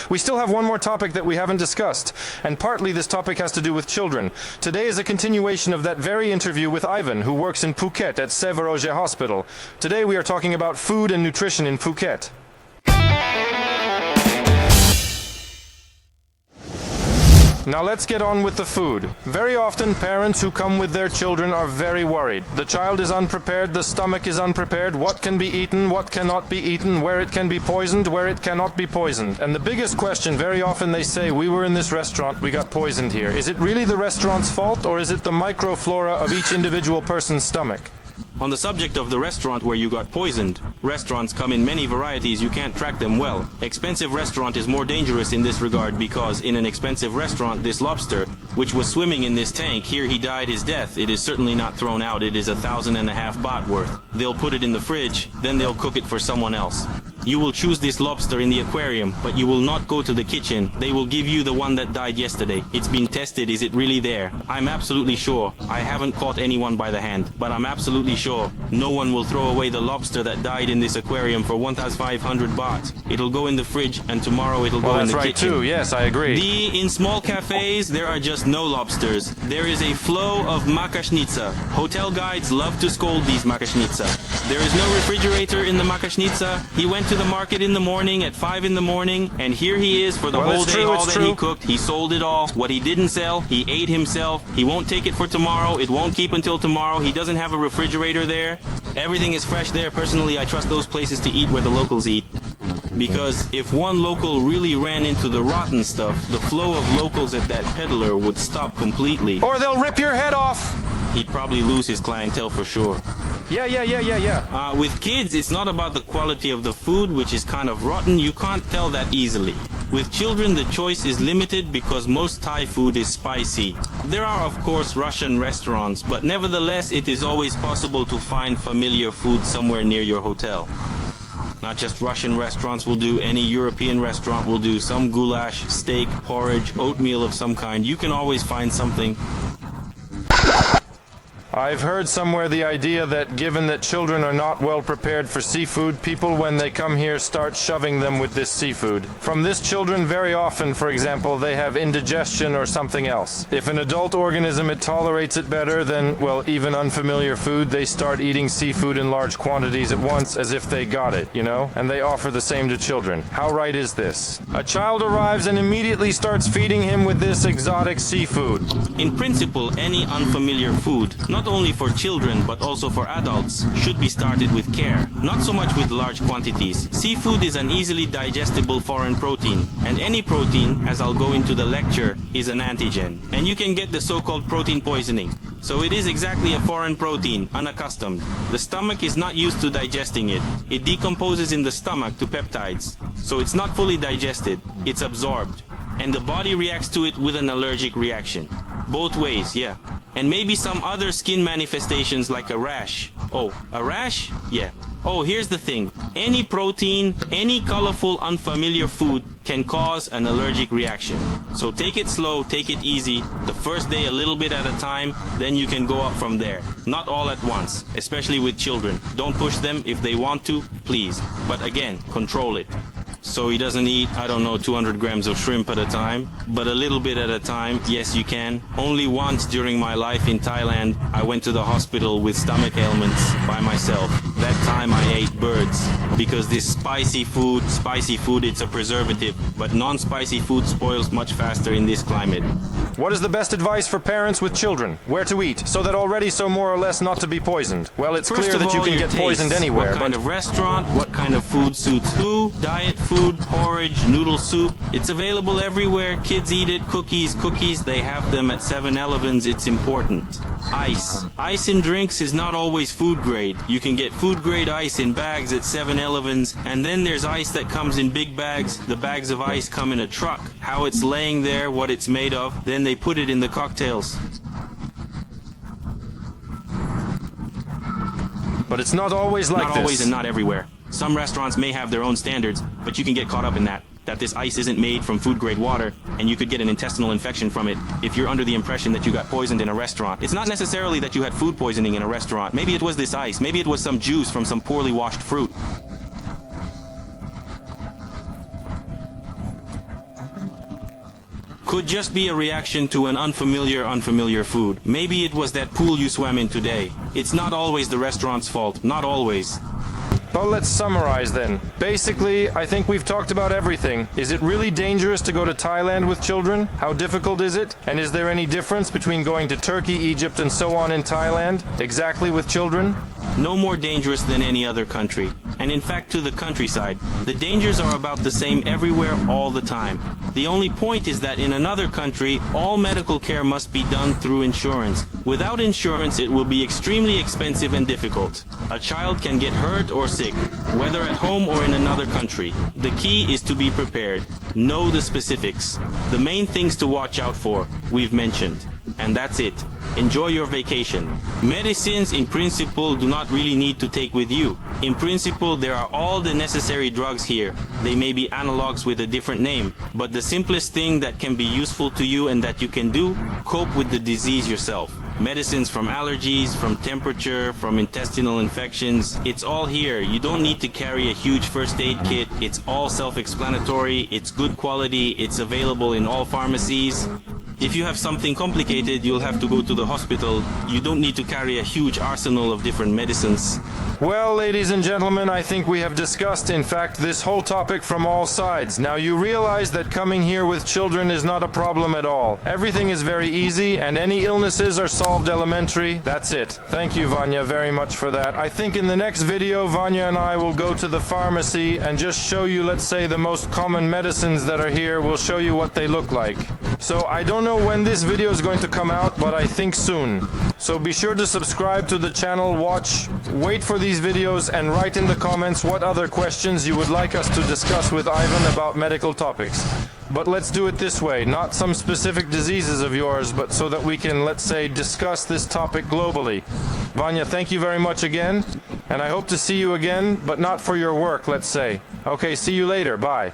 We still have one more topic that we haven't discussed, and partly this topic has to do with children. Today is a continuation of that very interview with Ivan, who works in Phuket at Severoge Hospital. Today we are talking about food and nutrition in Phuket. Now let's get on with the food. Very often parents who come with their children are very worried. The child is unprepared, the stomach is unprepared, what can be eaten, what cannot be eaten, where it can be poisoned, where it cannot be poisoned. And the biggest question, very often they say, we were in this restaurant, we got poisoned here. Is it really the restaurant's fault, or is it the microflora of each individual person's stomach? On the subject of the restaurant where you got poisoned, restaurants come in many varieties, you can't track them well. Expensive restaurant is more dangerous in this regard because in an expensive restaurant, this lobster, which was swimming in this tank, here he died his death. It is certainly not thrown out, it is 1,500 baht worth. They'll put it in the fridge, then they'll cook it for someone else. You will choose this lobster in the aquarium, but you will not go to the kitchen. They will give you the one that died yesterday. It's been tested, is it really there? I'm absolutely sure. I haven't caught anyone by the hand, but I'm absolutely sure no one will throw away the lobster that died in this aquarium for 1,500 baht. It'll go in the fridge and tomorrow it'll go in the kitchen. Well, that's right too, yes, I agree. In small cafes, there are just no lobsters. There is a flow of makashnitsa. Hotel guides love to scold these makashnitsa. There is no refrigerator in the makashnitsa. He went to the market in the morning at 5 in the morning, and here he is for the whole day, all that he cooked. He sold it all. What he didn't sell, he ate himself. He won't take it for tomorrow. It won't keep until tomorrow. He doesn't have a refrigerator there. Everything is fresh there. Personally, I trust those places to eat where the locals eat. Because if one local really ran into the rotten stuff, the flow of locals at that peddler would stop completely. Or they'll rip your head off! He'd probably lose his clientele for sure. Yeah. With kids, it's not about the quality of the food, which is kind of rotten. You can't tell that easily. With children, the choice is limited because most Thai food is spicy. There are, of course, Russian restaurants, but nevertheless, it is always possible to find familiar food somewhere near your hotel. Not just Russian restaurants will do, any European restaurant will do. Some goulash, steak, porridge, oatmeal of some kind. You can always find something. I've heard somewhere the idea that given that children are not well prepared for seafood, people when they come here start shoving them with this seafood. From this children very often, for example, they have indigestion or something else. If an adult organism it tolerates it better than, well, even unfamiliar food, they start eating seafood in large quantities at once as if they got it, you know? And they offer the same to children. How right is this? A child arrives and immediately starts feeding him with this exotic seafood. In principle, any unfamiliar food, not only for children but also for adults, should be started with care. Not so much with large quantities. Seafood is an easily digestible foreign protein, and any protein, as I'll go into the lecture, is an antigen. And you can get the so-called protein poisoning. So it is exactly a foreign protein, unaccustomed. The stomach is not used to digesting it. It decomposes in the stomach to peptides. So it's not fully digested, it's absorbed. And the body reacts to it with an allergic reaction. Both ways, yeah. And maybe some other skin manifestations like a rash. Oh, a rash? Yeah. Oh, here's the thing. Any protein, any colorful, unfamiliar food can cause an allergic reaction. So take it slow, take it easy. The first day a little bit at a time, then you can go up from there. Not all at once, especially with children. Don't push them if they want to, please. But again, control it. So he doesn't eat, 200 grams of shrimp at a time, but a little bit at a time, yes you can. Only once during my life in Thailand, I went to the hospital with stomach ailments by myself. That time I ate birds, because this spicy food, it's a preservative, but non-spicy food spoils much faster in this climate. What is the best advice for parents with children? Where to eat, so that already so more or less not to be poisoned? Well, it's clear that you can get poisoned anywhere, What kind of restaurant, what kind of food suits who, diet food, porridge, noodle soup. It's available everywhere. Kids eat it. Cookies. They have them at 7-Elevens. It's important. Ice. Ice in drinks is not always food grade. You can get food grade ice in bags at 7-Elevens, and then there's ice that comes in big bags. The bags of ice come in a truck. How it's laying there, what it's made of, then they put it in the cocktails. But it's not always like this. Not always and not everywhere. Some restaurants may have their own standards, but you can get caught up in that this ice isn't made from food-grade water, and you could get an intestinal infection from it if you're under the impression that you got poisoned in a restaurant. It's not necessarily that you had food poisoning in a restaurant. Maybe it was this ice. Maybe it was some juice from some poorly washed fruit. Could just be a reaction to an unfamiliar food. Maybe it was that pool you swam in today. It's not always the restaurant's fault, not always. But let's summarize then. Basically, I think we've talked about everything. Is it really dangerous to go to Thailand with children? How difficult is it? And is there any difference between going to Turkey, Egypt, and so on in Thailand, exactly with children? No more dangerous than any other country. And in fact, to the countryside, the dangers are about the same everywhere all the time. The only point is that in another country, all medical care must be done through insurance. Without insurance, it will be extremely expensive and difficult. A child can get hurt or sick, whether at home or in another country. The key is to be prepared. Know the specifics. The main things to watch out for, we've mentioned. And that's it. Enjoy your vacation. Medicines in principle do not really need to take with you. In principle, there are all the necessary drugs here. They may be analogs with a different name, but the simplest thing that can be useful to you and that you can do, cope with the disease yourself. Medicines from allergies, from temperature, from intestinal infections, it's all here. You don't need to carry a huge first aid kit. It's all self-explanatory, it's good quality, it's available in all pharmacies. If you have something complicated, you'll have to go to the hospital. You don't need to carry a huge arsenal of different medicines. Well, ladies and gentlemen, I think we have discussed, in fact, this whole topic from all sides. Now, you realize that coming here with children is not a problem at all. Everything is very easy, and any illnesses are solved elementary. That's it. Thank you, Vanya, very much for that. I think in the next video, Vanya and I will go to the pharmacy and just show you, let's say, the most common medicines that are here. We'll show you what they look like. So I don't know when this video is going to come out, but I think soon. So be sure to subscribe to the channel, watch, wait for these videos, and write in the comments what other questions you would like us to discuss with Ivan about medical topics. But let's do it this way, not some specific diseases of yours, but so that we can, let's say, discuss this topic globally. Vanya, thank you very much again, and I hope to see you again, but not for your work, let's say. Okay, see you later. Bye.